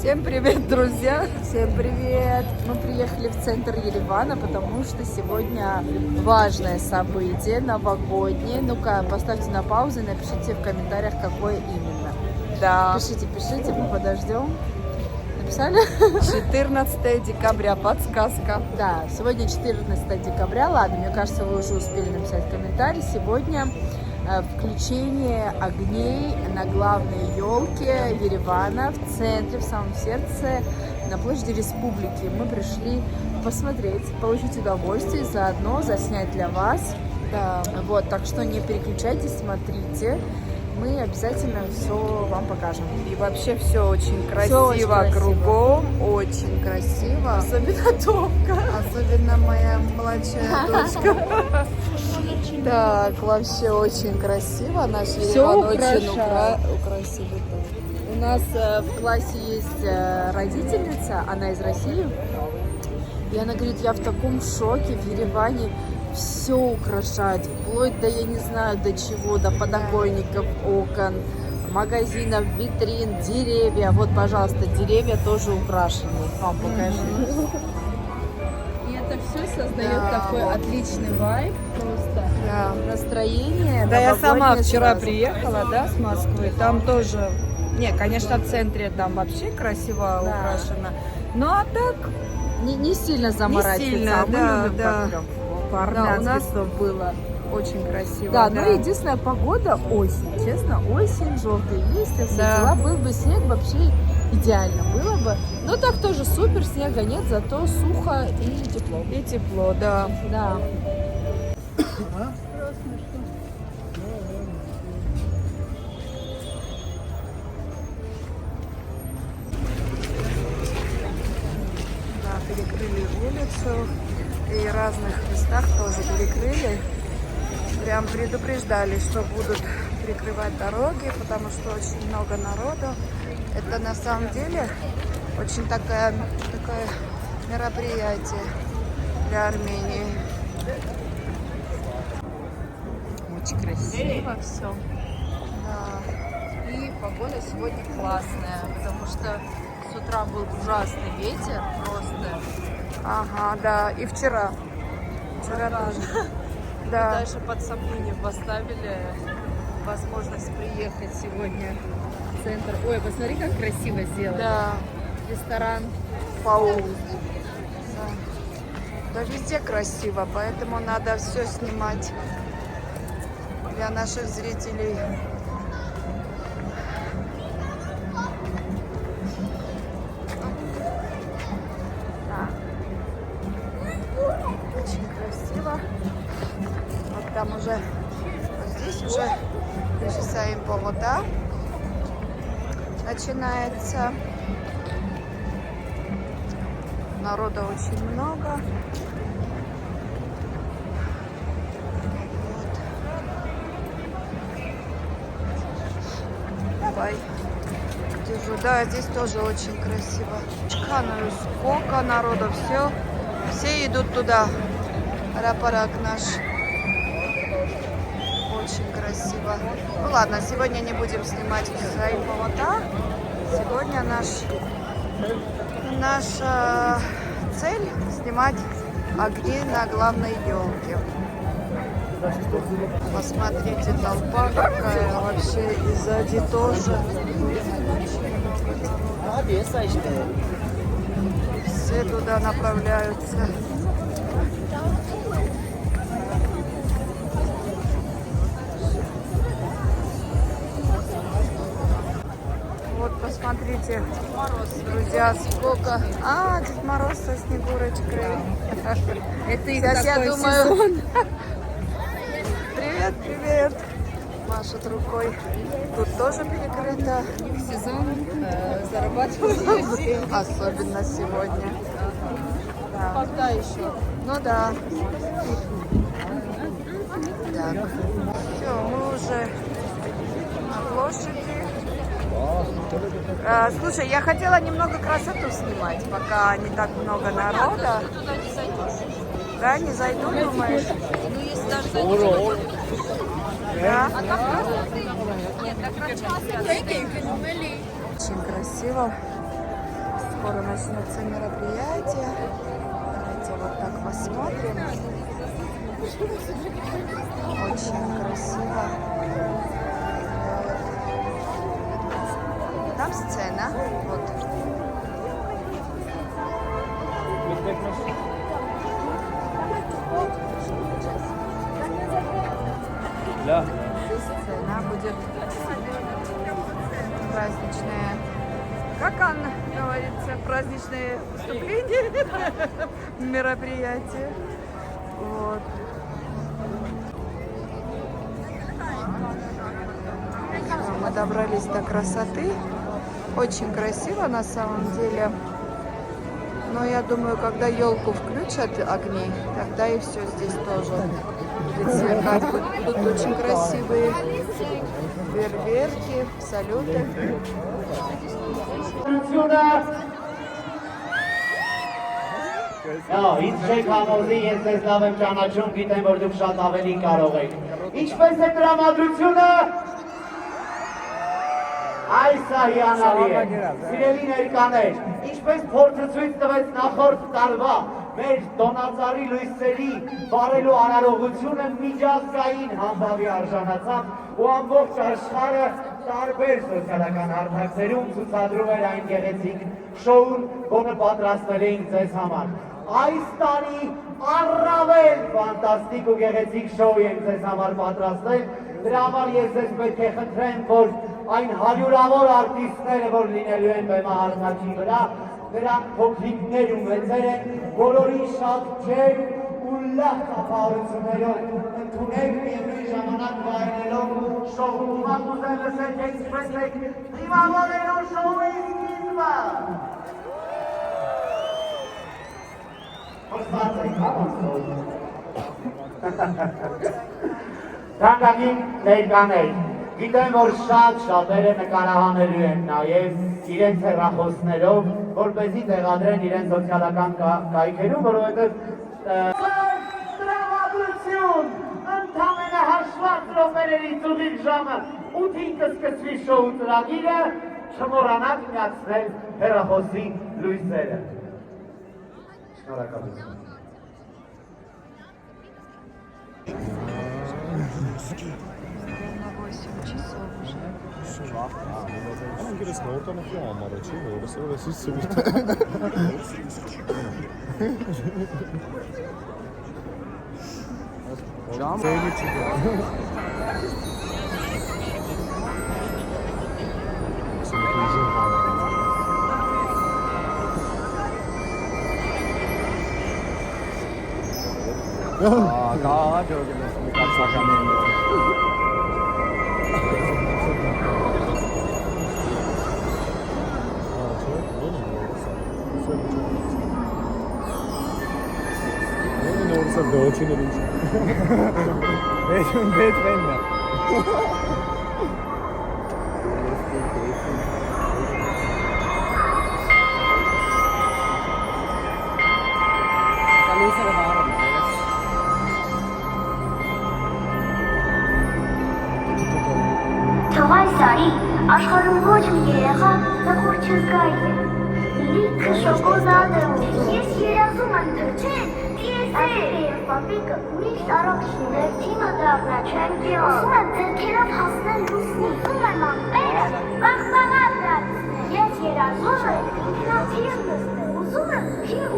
Всем привет, друзья! Всем привет! Мы приехали в центр Еревана, потому что сегодня важное событие, новогоднее. Ну-ка, поставьте на паузу и напишите в комментариях, какое именно. Да. Пишите, мы подождем. Написали? 14 декабря, подсказка. Да, сегодня 14 декабря. Ладно, мне кажется, вы уже успели написать комментарий. Сегодня включение огней на главной елке Еревана в центре, в самом сердце, на площади Республики. Мы пришли посмотреть, получить удовольствие, заодно заснять для вас. Да. Вот, так что не переключайтесь, смотрите. Мы обязательно все вам покажем. И вообще все очень красиво, Всё очень красиво. кругом, очень красиво. Особенно Томка. Особенно моя младшая дочка. Так, вообще очень красиво. Наш Всё Ереван очень украшает. украсили. У нас в классе есть родительница, она из России. И она говорит, я в таком шоке, в Ереване все украшают, вплоть до, я не знаю, до чего, до подоконников, окон, магазинов, витрин, деревья. Вот, пожалуйста, деревья тоже украшены. Вам покажу. И это все создает такой отличный вайб, просто Да. настроение. Да, я сама новогоднее вчера сразу. приехала, да, с Москвы. Там тоже, не, конечно, в центре там вообще красиво Да. украшено. Ну а так, Не сильно заморачиваться, сильно, а мы да, любим да. как прям да, у по-армянски, нас чтобы было. очень красиво. Да, но единственная погода осень, честно, осень, желтые листья, все Да. дела. Был бы снег, вообще идеально было бы. Но так тоже супер, снега нет, зато сухо и тепло. И тепло, да. Да. Да, перекрыли улицу и в разных местах тоже перекрыли. Прям предупреждали, что будут перекрывать дороги, потому что очень много народу. Это на самом деле очень такое мероприятие для Армении. Очень красиво все. Да. И погода сегодня классная, потому что с утра был ужасный ветер просто. Ага, да. И вчера. Вчера тоже. Да. Дальше под сомнение поставили возможность приехать сегодня в центр. Ой, посмотри, как красиво сделано. Да. Ресторан. Пауз. Да, везде красиво, поэтому надо все снимать для наших зрителей. Да. Очень красиво. Вот там уже, вот здесь уже Режисаем повода начинается. Народа очень много. Вот. Давай. Держу. Да, здесь тоже очень красиво. Ну, сколько народу. Все идут туда. Рапарак наш. Очень красиво. Ну ладно, сегодня не будем снимать свои повода. Сегодня наша цель снимать огни на главной елке. Посмотрите, толпа какая вообще, и сзади тоже. Все туда направляются. Вот посмотрите, друзья, сколько... А, Дед Мороз со Снегурочкой. Это их Сейчас я такой думаю... сезон. Привет, привет. Машут рукой. Тут тоже перекрыто. Их сезон зарабатывать деньги. Особенно сегодня. Да. Пока еще. Ну да. Так. Все, мы уже на площади. Слушай, я хотела немного красоту снимать, пока не так много народа. Ты туда не зайдешь. Да, не зайду, думаешь? Ну, если даже зайдешь, Да. а так просто... Нет, так раньше. Очень красиво. скоро начнется мероприятие. Давайте вот так посмотрим. Очень красиво. Там сцена. Вот. Да. Сцена будет праздничная. Как Анна говорится, праздничные выступления, мероприятия. Вот. Мы добрались до красоты. Очень красиво на самом деле. Но я думаю, когда елку включат огни, тогда и все здесь тоже будет сверкать. Будут очень красивые фейерверки, салюты. Ինձ չեք համոզի, ես ձեզ լավ եմ ճանաչում, գիտեմ, որ դուք շատ ավելի կարող եք։ Ինչպես է տրամադրությունը։ Այս հիանալի է։ Սիրելի ներկաներ, ինչպես փորձը ցույց տվեց նախորդ տարվա մեր տոնածառի լույսերի վառելու արարողությունը միջազգային համբավի արժանացավ ու ամբողջ աշխարհը տարբեր սոցիալական հարթակներում ցուցադրում էր այն գեղեցիկ շոուն, որը պատրաստել էինք ձեզ համար։ Այս տարի առավել ֆանտաստիկ ու գեղեցիկ շոու ենք ձեզ համար պատրաստել, դրա համար ես ձեզ պետք է խնդրեմ, որ այն հարյուրավոր արտիստները, որ լինելու են բեմահարթակի վրա, նրանք փոքրիկներ ու մեծեր են, բոլորի շատ ջեր ու լավ ծափահարություններով ընդունեք միևնույն ժամանակ վայելելով շոու։ Հիմա կուզեմ լսեք ինչպես եք դիմավորելու շոուի սկիզբը։ Հոստած եք, համասով։ Թանկագին ներկաներ, գիտեմ, որ շատերը նկարահանելու են նաև իրենց հեռախոսներով, որպեսզի տեղադրեն իրենց սոցիալական կայքերում, որովհետև տրամադրություն, ընդամենը հաշված րոպեներից ուղիղ ժամը 8-ին կսկսվի շոու ծրագիրը, չմոռանաք միացնել հեռախոսի լույսերը։ Շնորհակալություն։ На 8 часов уже. Интересно, вот она прямо морочила, и рассылается 아, 저기 Да, очень лучше. Этим бедвенно. Թվայսարի աշխարհում ոչ մի երեխա նկուր չզգայի է։ Լիքը շոկոլադ է ուզում։ Ես երազում եմ թրջել Այդերը և պապիկը միշտ առողջներ թիմը դառնա չեմպիոն։ Ուզում եմ ձեռքերով հասնել լուսնի, ուզում եմ ամպերը բաղբաղար դարձնել։ Ես երազում եմ ինքնաթիռ նստել, ուզում եմ փիղ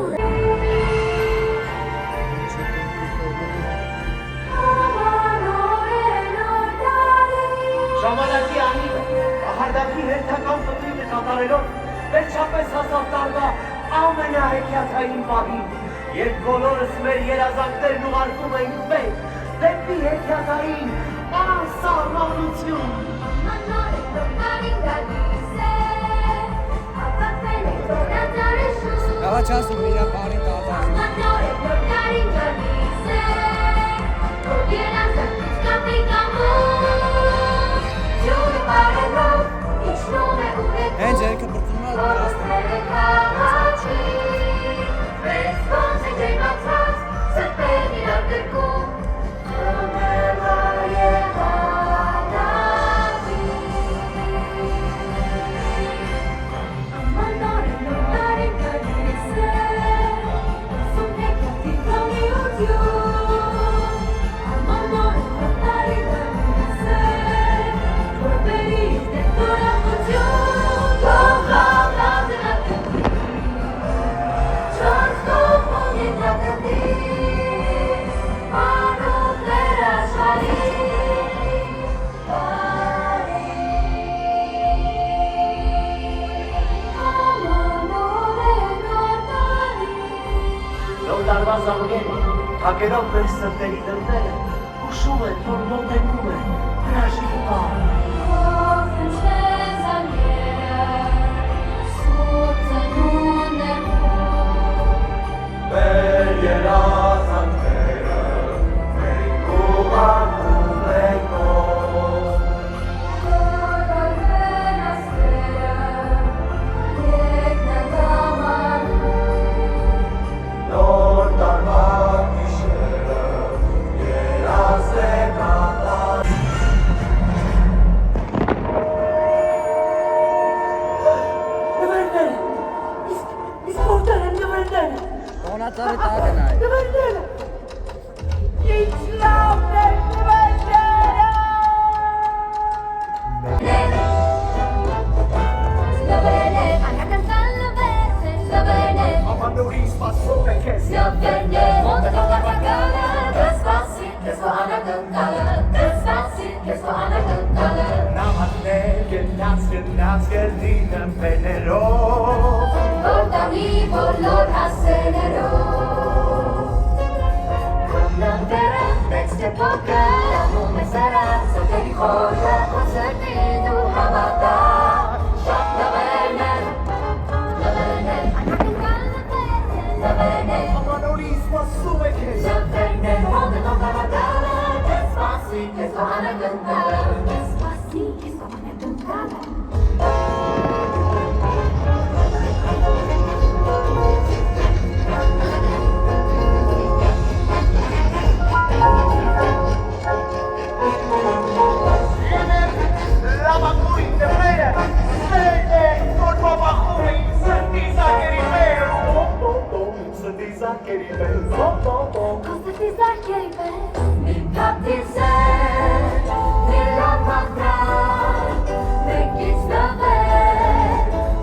Ժամանակի անիվը, ահարդակի հերթական պտրիվը կատարելով, վերջապես հասավ տարվա ամենահեքիաթային պահին, երբ բոլորս մեր երազանքներն ուղարկում ենք մեկ, դեպի հեքիաթային անսահմանություն։ Ela çansı mira parin Angel kapırtılmaz զանգերը, թակերով մեր սրտերի դռները, հուշում են, որ մոտենում է հրաշքի պահ։ Մեր երազանքները մենք ուղարկում ենք նոր տարվա գիշերը երազ է կատար։ Նվերները, իսկ որտեղ են նվերները։ Տոնածառի տակ են այ։ Նվերները, ինչ լավն են նվերները։ Ամանորի սպասում է քեզ։ Նամակներ գնաց գերդին ըմպեներով Որտանի բոլոր հասեներով Նամբերը մեծ տեպոկը Լամում է սարան Սոտերի խորը Սրտին ու հավատա Շատ նվերն են Նվերն են Ամանորի սպասում է քեզ։ Նվերն են Հոդը նո հավատալը Կես սպասի Կես կողանը գնդալը Կես սպասի Կես կողանը գնդալը Լավագույն նվերը, սերն է, որ բաբախում է իմ սրտի զարկերի պես։ Սրտի զարկերի պես, Կոստի զարկերի պես Մի կապտիզեր Մի լամաղդար Մեկից նվեր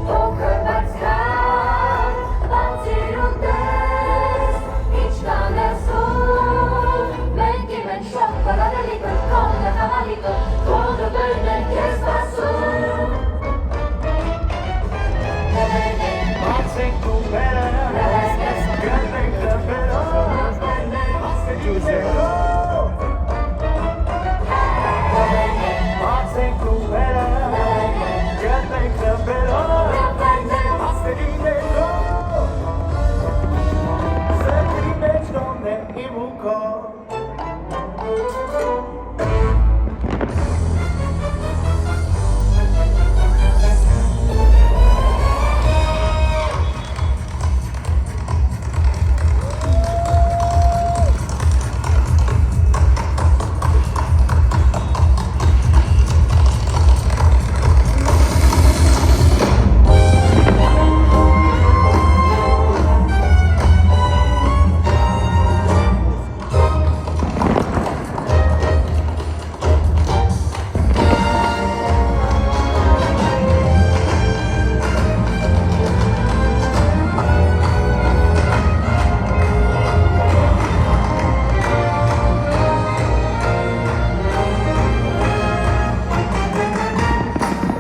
Փոքր բարձրար Բացիր ու տես Ինչ կանեսում Մենք իմ են շող Բալադելիկը Կողը հավալիկը Կողը բերն են Կես բասում բացենք դումերը, գտնենք դվերը, հասկեջու զերո։ Բացենք դումերը, գտնենք դվերը, հասկերի զերո։ Սրտի մեջ դոմն է իմ ու քո։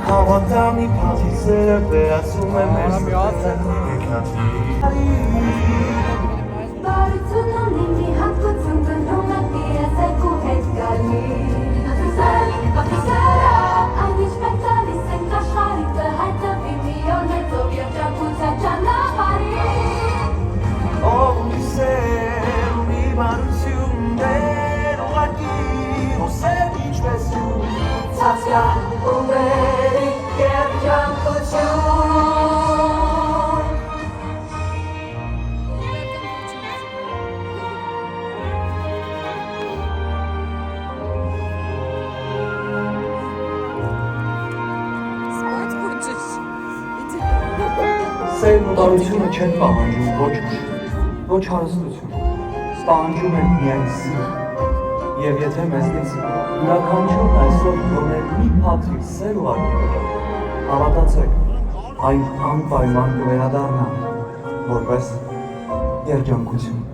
Հավատամի փաթիցերը վերացում է մեր սրտերը եկնատի։ Բարությունում ինձի հատկություն գնում է պիեսեք ու հետ գալի Պատիսերը, այն ինչ մենք տալիս ենք աշխարհիկը հայտնվի միոն հետով երջանկության ճանապարհի Ով ուսեր ունի բարություններ ուղղակի հոսեր ինչպես ու Ցածկա ու վերի երջանկություն Սերն ու բարությունը չեն պահանջում ոչ ուժ, ոչ հարստություն, պահանջում են միայն սիր։ Եվ եթե մեզնից յուրաքանչյուրն այսօր թողներ մի փաթիթ սեր ու արգելք, հավատացեք, այն անպայման կվերադառնա, որպես երջանկություն։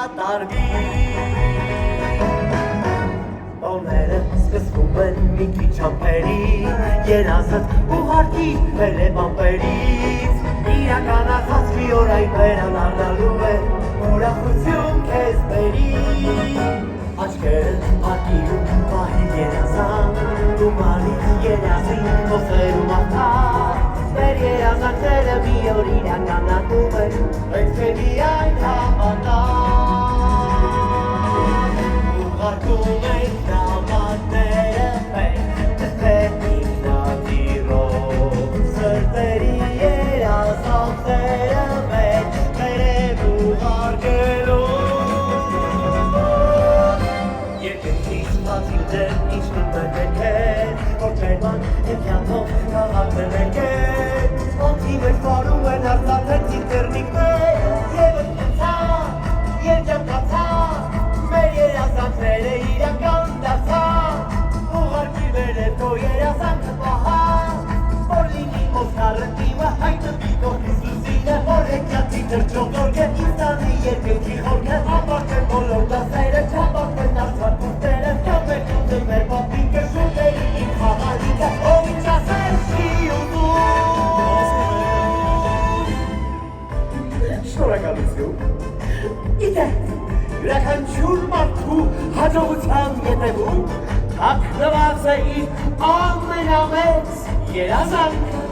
կատարվի Տոները սկսվում են մի քիչ ամպերի Երազդ ուղարկի հելև ամպերից Իրականացած մի օր այն վերանարդալու է Ուրախություն քեզ բերի Աչքերը ակիրում պահի երազան Դու մարից երազին ոսերում աղթար Մեր երազանքները մի օր իրականանում են Պետք է միայն հավատալ Ուղարկում ենք նամակները մենք Դեպ ինքնատիրով Սրտերի երազանքները մենք Վերև ուղարկելով Երկնքից բացի դեր իջնում է ներքեր Որ ջերման և կյանքով քաղաքներ եկեր Ոնքի մեջ վարում են արծաթեր ծիտրնիկներ Եվ ընկացան, երջանկացան Մեր երազանքները իրական դարձան Ուղարկի վերև քո երազանքը պահան Որ լինի Օսկարը թիմը հայտնվի քո Հիսուսինը Որ հեքիաթի թրջող գորգը ինձանի երկնքի խորքը Ապարդեն բոլոր դասերը չապարդեն արծաթ կուրտերը Կամ մեր կուտը մեր պապիկը շուտերի իմ խաղալիկը Ով ինչ ասել չի ուտում Շնորհակալություն Գիտե յուրաքանչյուր մարդու հաջողության ետևում հագնված է իր ամենամեծ երազանքը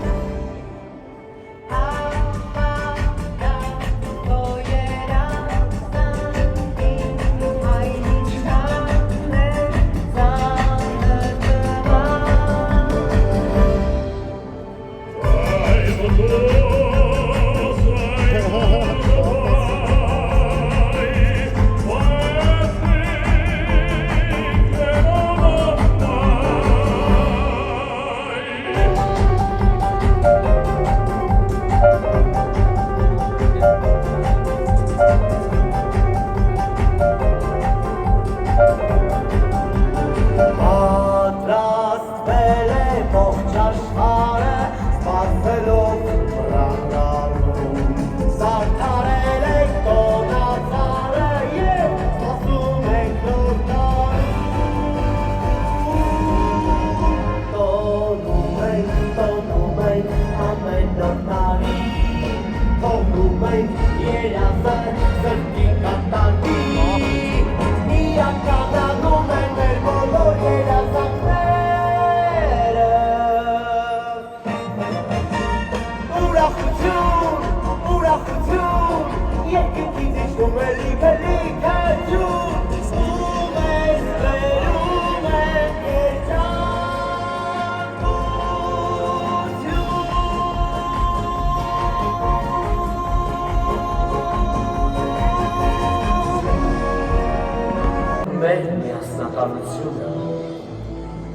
Մեր միասնականությունը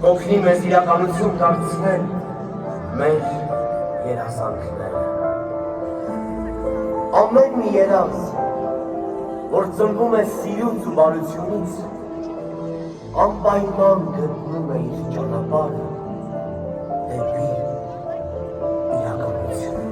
կօգնի մեզ իրականություն դարձնել մեր երազանքները Ամեն մի երազ, որ ծնվում է սիրուց ու բարությունից անպայման գտնում է իր ճանապարհը դեպի իրականություն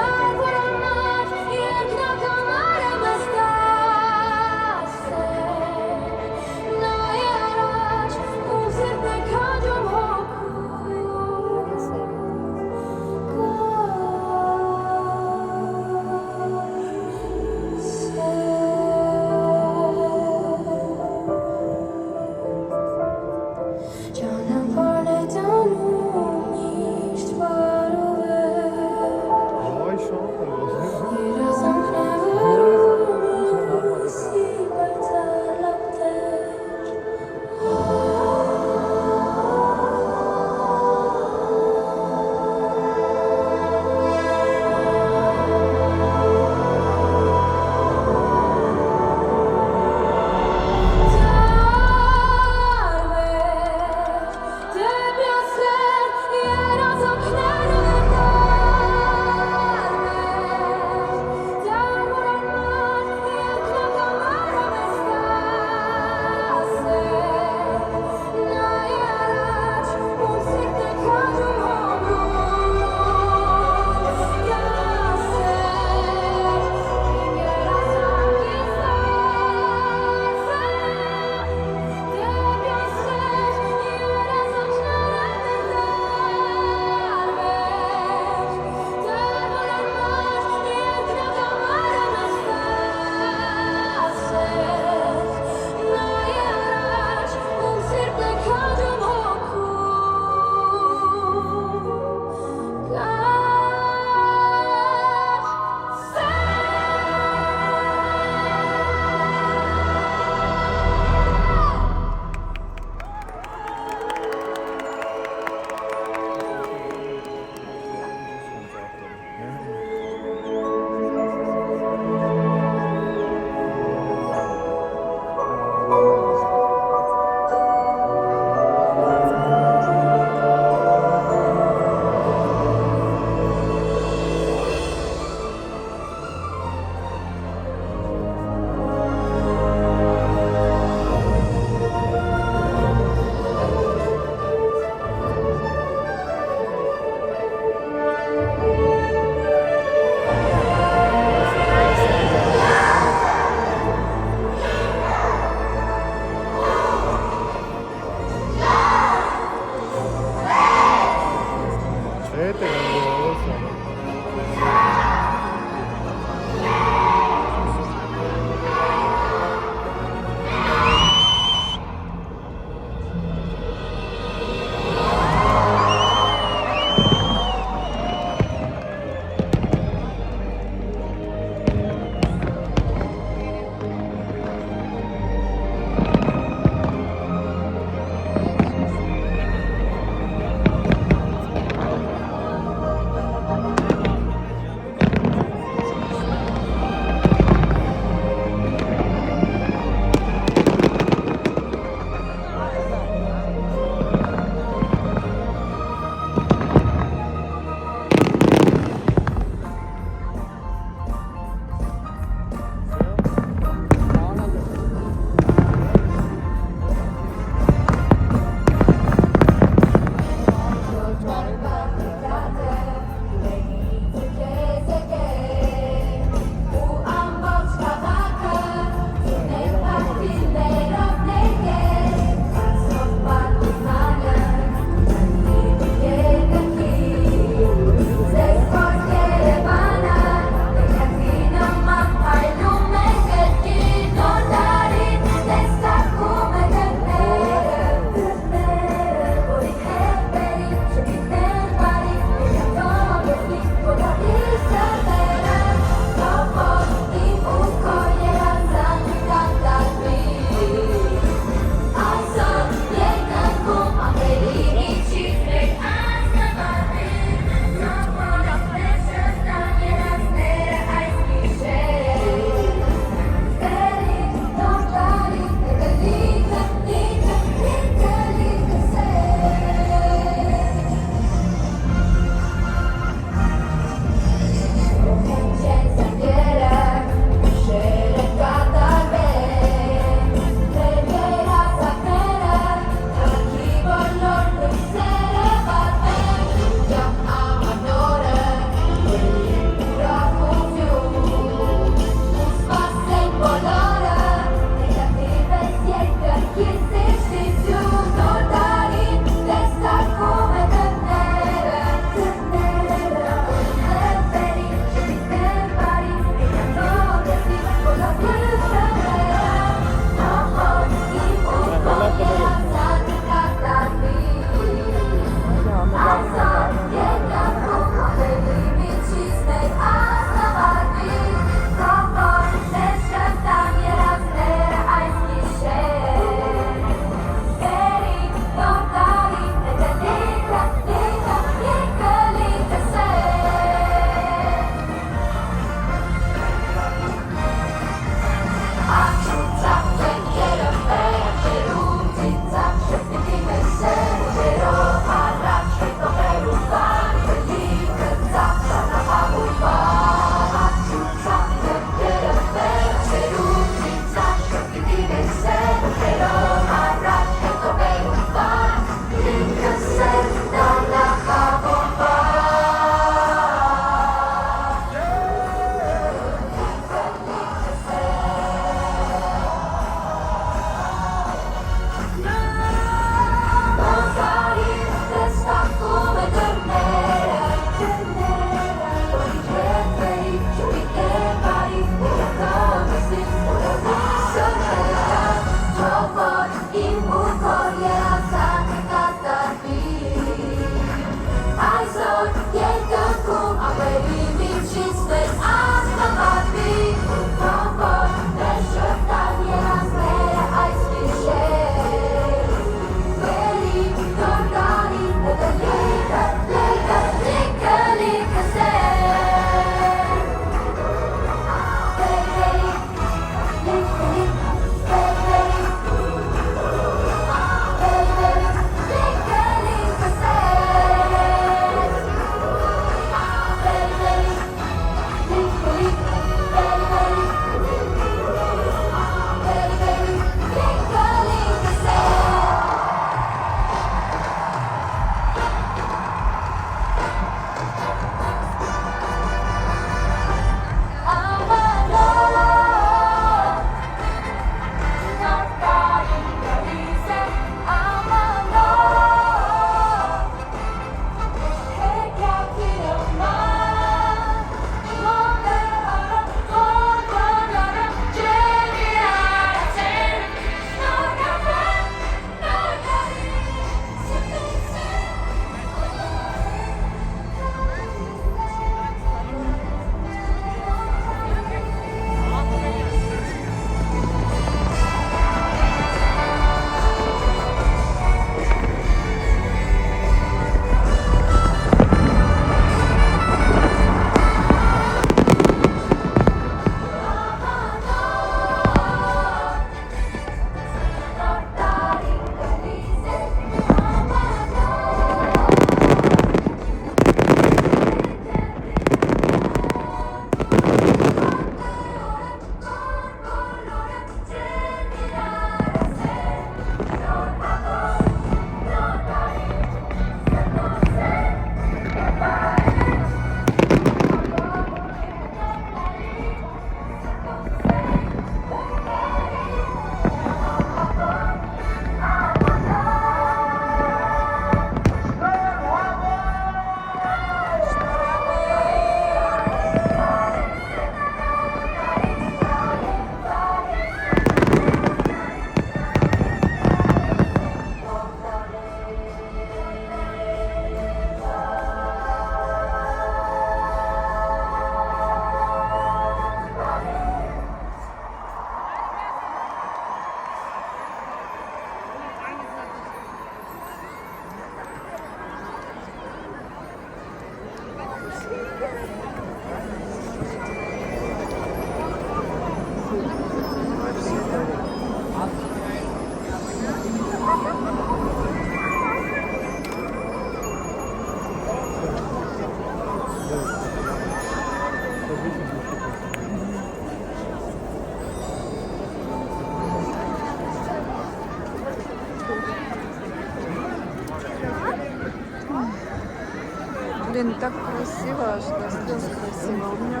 Блин, так красиво, аж до слез красиво. У меня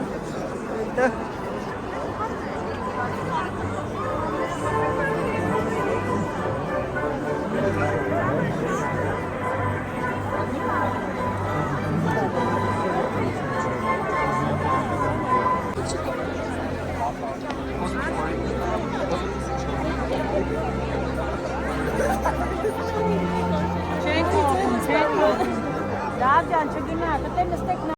это...